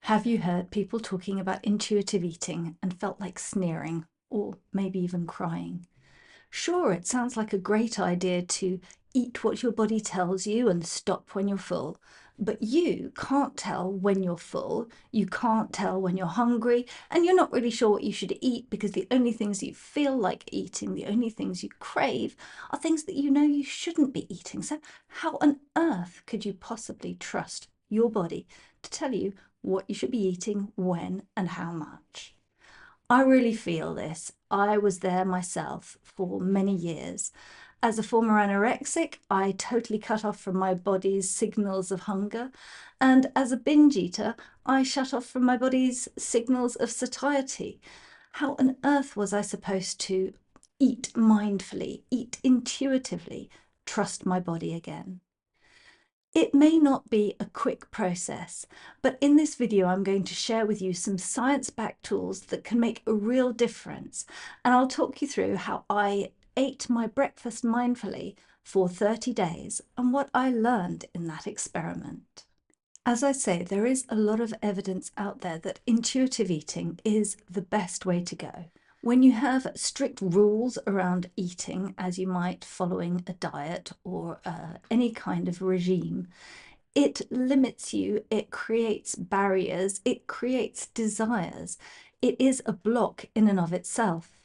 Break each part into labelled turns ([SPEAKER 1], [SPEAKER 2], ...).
[SPEAKER 1] Have you heard people talking about intuitive eating and felt like sneering or maybe even crying? Sure, it sounds like a great idea to eat what your body tells you and stop when you're full, but you can't tell when you're full, you can't tell when you're hungry, and you're not really sure what you should eat because the only things you feel like eating, the only things you crave, are things that you know you shouldn't be eating. So, how on earth could you possibly trust your body to tell you what you should be eating, when, and how much? I really feel this. I was there myself for many years. As a former anorexic, I totally cut off from my body's signals of hunger. And as a binge eater, I shut off from my body's signals of satiety. How on earth was I supposed to eat mindfully, eat intuitively, trust my body again? It may not be a quick process, but in this video I'm going to share with you some science-backed tools that can make a real difference, and I'll talk you through how I ate my breakfast mindfully for 30 days and what I learned in that experiment. As I say, there is a lot of evidence out there that intuitive eating is the best way to go. When you have strict rules around eating, as you might following a diet or any kind of regime, it limits you, it creates barriers, it creates desires. It is a block in and of itself.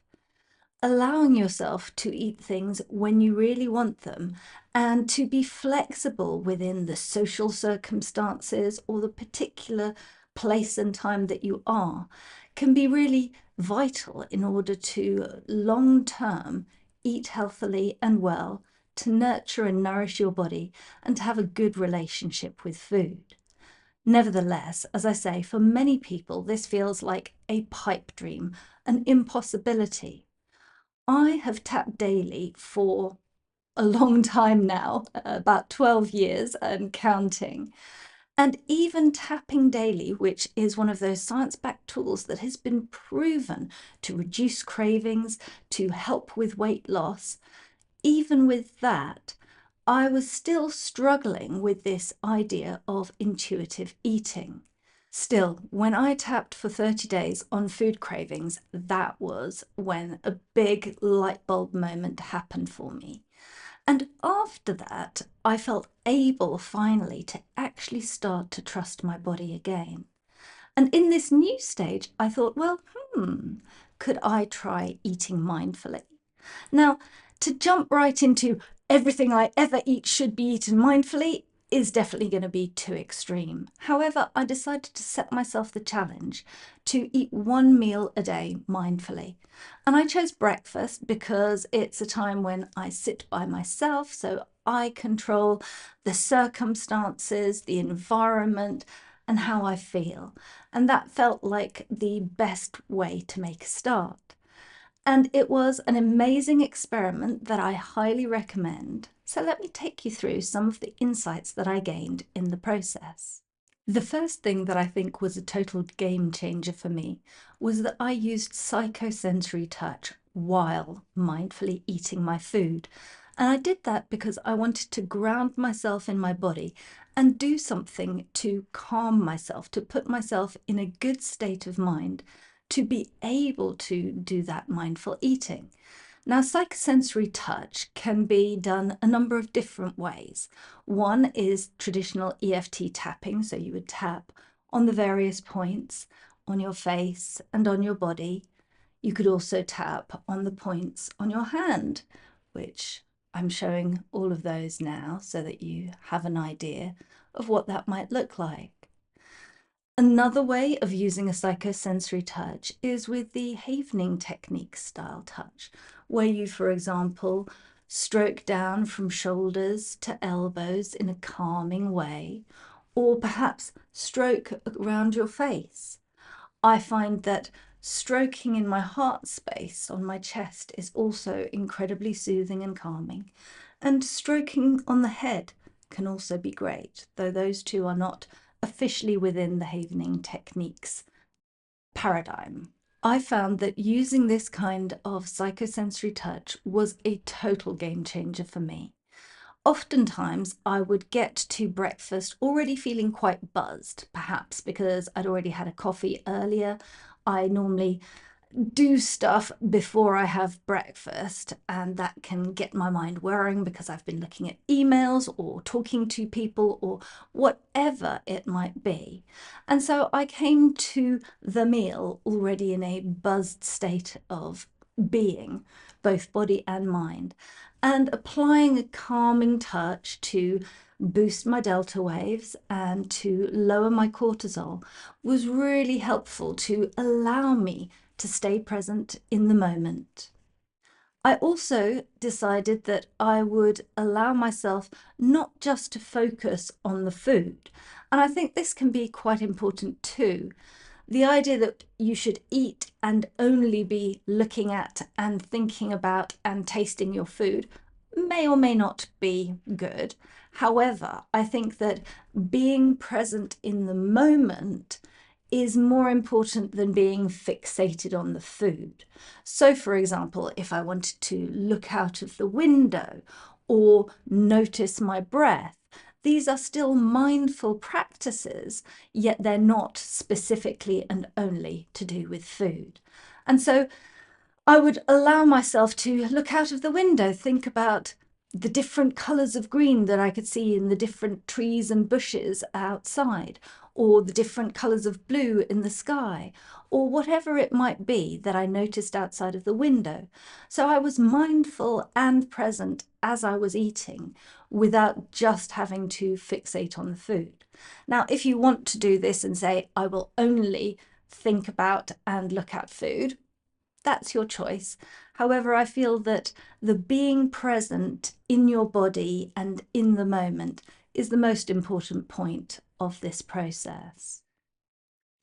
[SPEAKER 1] Allowing yourself to eat things when you really want them and to be flexible within the social circumstances or the particular place and time that you are can be really vital in order to long-term eat healthily and well, to nurture and nourish your body and to have a good relationship with food. Nevertheless, as I say, for many people this feels like a pipe dream, an impossibility. I have tapped daily for a long time now, about 12 years and counting. And even tapping daily, which is one of those science-backed tools that has been proven to reduce cravings, to help with weight loss, even with that, I was still struggling with this idea of intuitive eating. Still, when I tapped for 30 days on food cravings, that was when a big light bulb moment happened for me. And after that, I felt able finally to actually start to trust my body again. And in this new stage, I thought, well, could I try eating mindfully? Now, to jump right into everything I ever eat should be eaten mindfully is definitely going to be too extreme. However, I decided to set myself the challenge to eat one meal a day mindfully. And I chose breakfast because it's a time when I sit by myself, so I control the circumstances, the environment, and how I feel. And that felt like the best way to make a start. And it was an amazing experiment that I highly recommend. So let me take you through some of the insights that I gained in the process. The first thing that I think was a total game changer for me was that I used psychosensory touch while mindfully eating my food. And I did that because I wanted to ground myself in my body and do something to calm myself, to put myself in a good state of mind, to be able to do that mindful eating. Now, psychosensory touch can be done a number of different ways. One is traditional EFT tapping, so you would tap on the various points on your face and on your body. You could also tap on the points on your hand, which I'm showing all of those now so that you have an idea of what that might look like. Another way of using a psychosensory touch is with the Havening technique style touch, where you, for example, stroke down from shoulders to elbows in a calming way, or perhaps stroke around your face. I find that stroking in my heart space on my chest is also incredibly soothing and calming, and stroking on the head can also be great, though those two are not officially within the Havening techniques paradigm. I found that using this kind of psychosensory touch was a total game changer for me. oftentimes I would get to breakfast already feeling quite buzzed, perhaps because I'd already had a coffee earlier. I normally do stuff before I have breakfast, and that can get my mind whirring because I've been looking at emails or talking to people or whatever it might be. And so I came to the meal already in a buzzed state of being, both body and mind, and applying a calming touch to boost my delta waves and to lower my cortisol was really helpful to allow me to stay present in the moment. I also decided that I would allow myself not just to focus on the food, and I think this can be quite important too. The idea that you should eat and only be looking at and thinking about and tasting your food may or may not be good. However, I think that being present in the moment is more important than being fixated on the food. So, for example, if I wanted to look out of the window or notice my breath, these are still mindful practices, yet they're not specifically and only to do with food. And so I would allow myself to look out of the window, think about the different colours of green that I could see in the different trees and bushes outside, or the different colours of blue in the sky, or whatever it might be that I noticed outside of the window. So I was mindful and present as I was eating without just having to fixate on the food. Now, if you want to do this and say, I will only think about and look at food, that's your choice. However, I feel that the being present in your body and in the moment is the most important point of this process.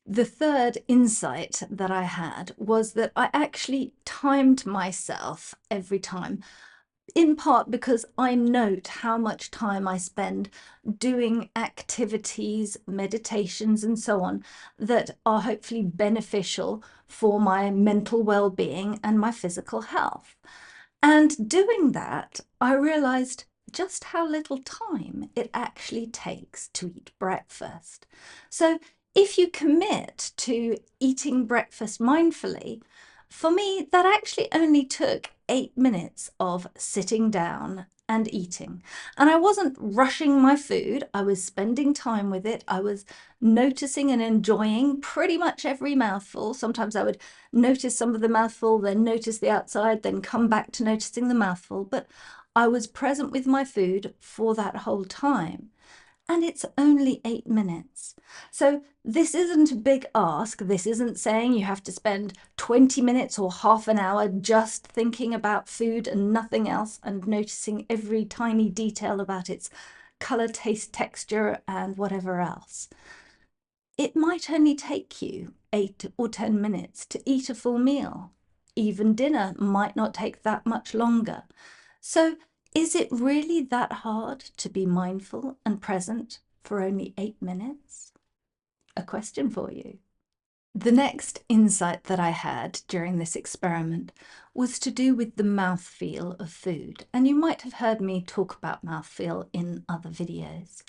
[SPEAKER 1] The third insight that I had was that I actually timed myself every time, in part because I note how much time I spend doing activities, meditations, and so on that are hopefully beneficial for my mental well-being and my physical health. And doing that, I realized just how little time it actually takes to eat breakfast. So if you commit to eating breakfast mindfully, for me, that actually only took 8 minutes of sitting down and eating. And I wasn't rushing my food. I was spending time with it. I was noticing and enjoying pretty much every mouthful. Sometimes I would notice some of the mouthful, then notice the outside, then come back to noticing the mouthful. But I was present with my food for that whole time. And it's only 8 minutes. So this isn't a big ask. This isn't saying you have to spend 20 minutes or half an hour just thinking about food and nothing else and noticing every tiny detail about its color, taste, texture, and whatever else. It might only take you 8 or 10 minutes to eat a full meal. Even dinner might not take that much longer. So is it really that hard to be mindful and present for only 8 minutes? A question for you. The next insight that I had during this experiment was to do with the mouthfeel of food. And you might have heard me talk about mouthfeel in other videos.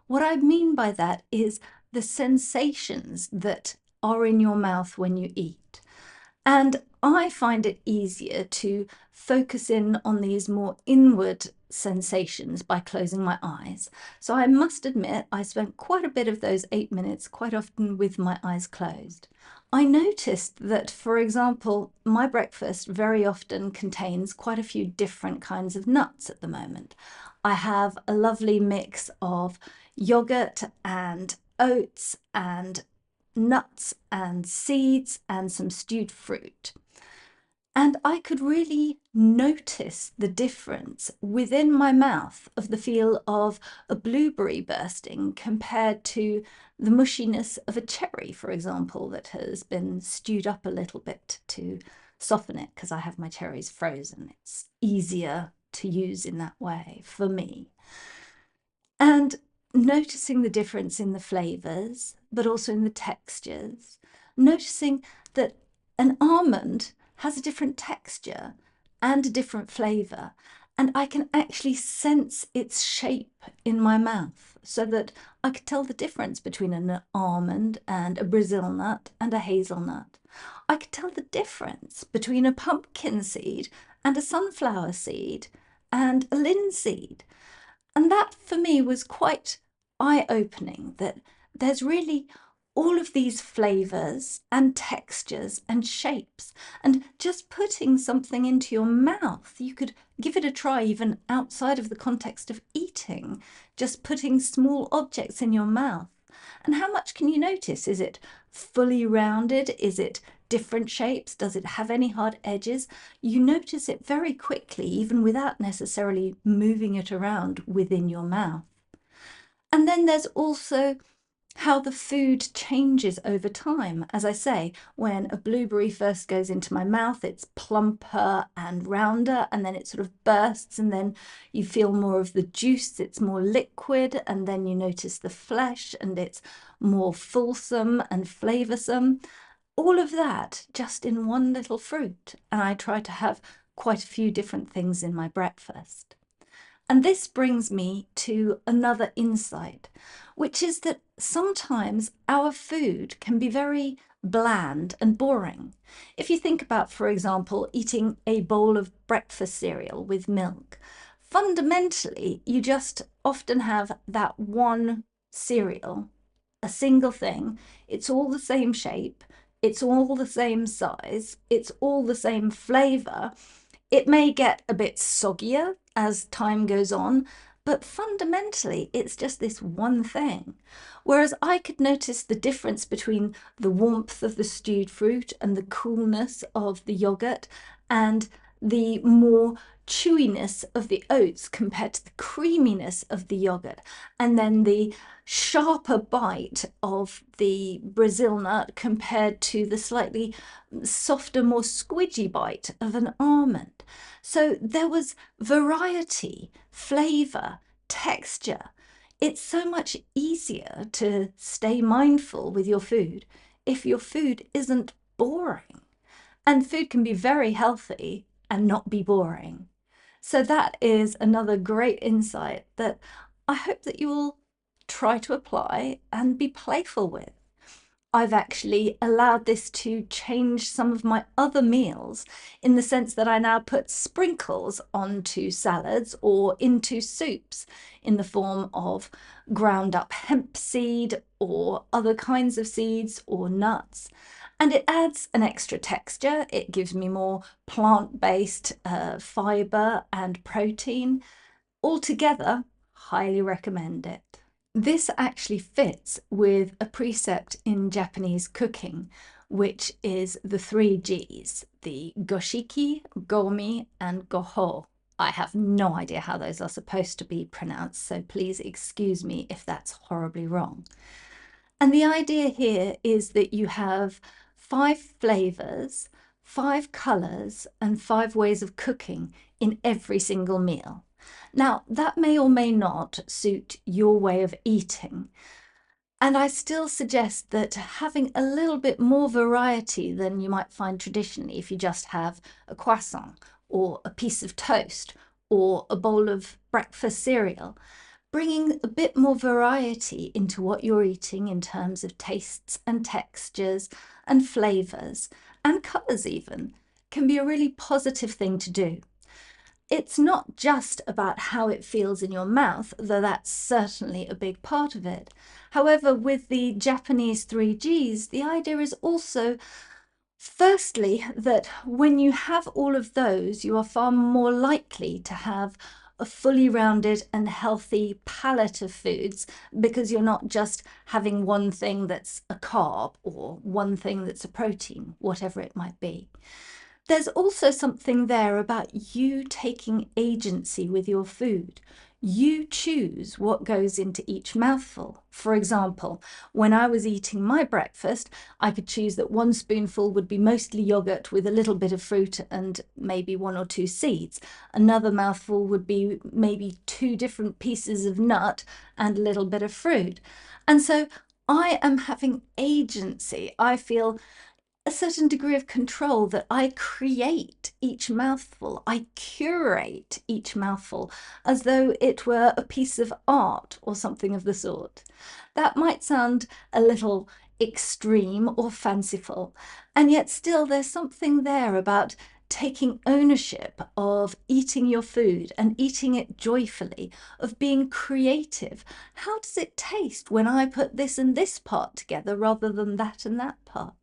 [SPEAKER 1] What I mean by that is the sensations that are in your mouth when you eat. And I find it easier to focus in on these more inward sensations by closing my eyes. So I must admit, I spent quite a bit of those 8 minutes quite often with my eyes closed. I noticed that, for example, my breakfast very often contains quite a few different kinds of nuts at the moment. I have a lovely mix of yogurt and oats and nuts and seeds and some stewed fruit. And I could really notice the difference within my mouth of the feel of a blueberry bursting compared to the mushiness of a cherry, for example, that has been stewed up a little bit to soften it because I have my cherries frozen. It's easier to use in that way for me. And noticing the difference in the flavors, but also in the textures, noticing that an almond has a different texture and a different flavor. and I can actually sense its shape in my mouth so that I could tell the difference between an almond and a Brazil nut and a hazelnut. I could tell the difference between a pumpkin seed and a sunflower seed and a linseed. And that for me was quite eye-opening, that there's really all of these flavors and textures and shapes. And just putting something into your mouth, you could give it a try even outside of the context of eating, just putting small objects in your mouth. And how much can you notice? Is it fully rounded? Is it different shapes? Does it have any hard edges? You notice it very quickly, even without necessarily moving it around within your mouth. And then there's also how the food changes over time. As I say, when a blueberry first goes into my mouth, it's plumper and rounder, and then it sort of bursts, and then you feel more of the juice, it's more liquid, and then you notice the flesh, and it's more fulsome and flavoursome. All of that just in one little fruit, and I try to have quite a few different things in my breakfast. And this brings me to another insight, which is that sometimes our food can be very bland and boring. If you think about, for example, eating a bowl of breakfast cereal with milk, fundamentally, you just often have that one cereal, a single thing. It's all the same shape, it's all the same size, it's all the same flavour. It may get a bit soggier as time goes on, but fundamentally it's just this one thing. Whereas I could notice the difference between the warmth of the stewed fruit and the coolness of the yogurt, and the more chewiness of the oats compared to the creaminess of the yogurt, and then the sharper bite of the Brazil nut compared to the slightly softer, more squidgy bite of an almond. So there was variety, flavour, texture. It's so much easier to stay mindful with your food if your food isn't boring. And food can be very healthy and not be boring. So that is another great insight that I hope that you will try to apply and be playful with. I've actually allowed this to change some of my other meals, in the sense that I now put sprinkles onto salads or into soups in the form of ground up hemp seed or other kinds of seeds or nuts. And it adds an extra texture. It gives me more plant-based fibre and protein. Altogether, highly recommend it. This actually fits with a precept in Japanese cooking, which is the 3 Gs, the goshiki, gomi, and goho. I have no idea how those are supposed to be pronounced, so please excuse me if that's horribly wrong. And the idea here is that you have 5 flavours, 5 colours, and 5 ways of cooking in every single meal. Now, that may or may not suit your way of eating, and I still suggest that having a little bit more variety than you might find traditionally if you just have a croissant or a piece of toast or a bowl of breakfast cereal, bringing a bit more variety into what you're eating in terms of tastes and textures and flavours and colours even, can be a really positive thing to do. It's not just about how it feels in your mouth, though that's certainly a big part of it. However, with the Japanese 3 Gs, the idea is also, firstly, that when you have all of those, you are far more likely to have a fully rounded and healthy palette of foods, because you're not just having one thing that's a carb or one thing that's a protein, whatever it might be. There's also something there about you taking agency with your food. You choose what goes into each mouthful. For example, when I was eating my breakfast, I could choose that one spoonful would be mostly yogurt with a little bit of fruit and maybe 1 or 2 seeds. Another mouthful would be maybe 2 different pieces of nut and a little bit of fruit. And so I am having agency. I feel a certain degree of control, that I create each mouthful, I curate each mouthful as though it were a piece of art or something of the sort. That might sound a little extreme or fanciful, and yet still there's something there about taking ownership of eating your food and eating it joyfully, of being creative. How does it taste when I put this and this part together rather than that and that part?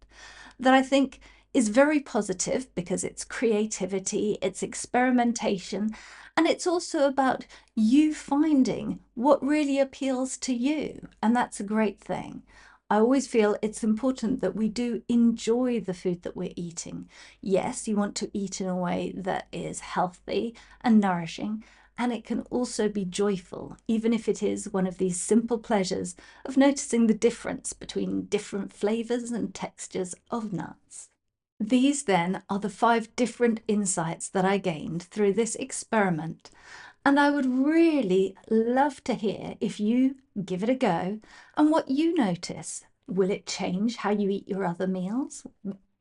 [SPEAKER 1] That I think is very positive because it's creativity, it's experimentation, and it's also about you finding what really appeals to you. And that's a great thing. I always feel it's important that we do enjoy the food that we're eating. Yes, you want to eat in a way that is healthy and nourishing, and it can also be joyful, even if it is one of these simple pleasures of noticing the difference between different flavors and textures of nuts. These then are the 5 different insights that I gained through this experiment, and I would really love to hear if you give it a go and what you notice. Will it change how you eat your other meals,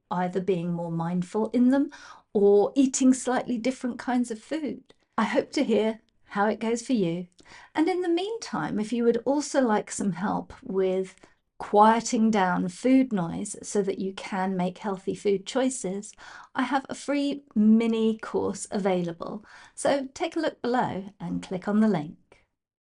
[SPEAKER 1] either being more mindful in them or eating slightly different kinds of food? I hope to hear how it goes for you. And in the meantime, if you would also like some help with quieting down food noise so that you can make healthy food choices, I have a free mini course available. So take a look below and click on the link.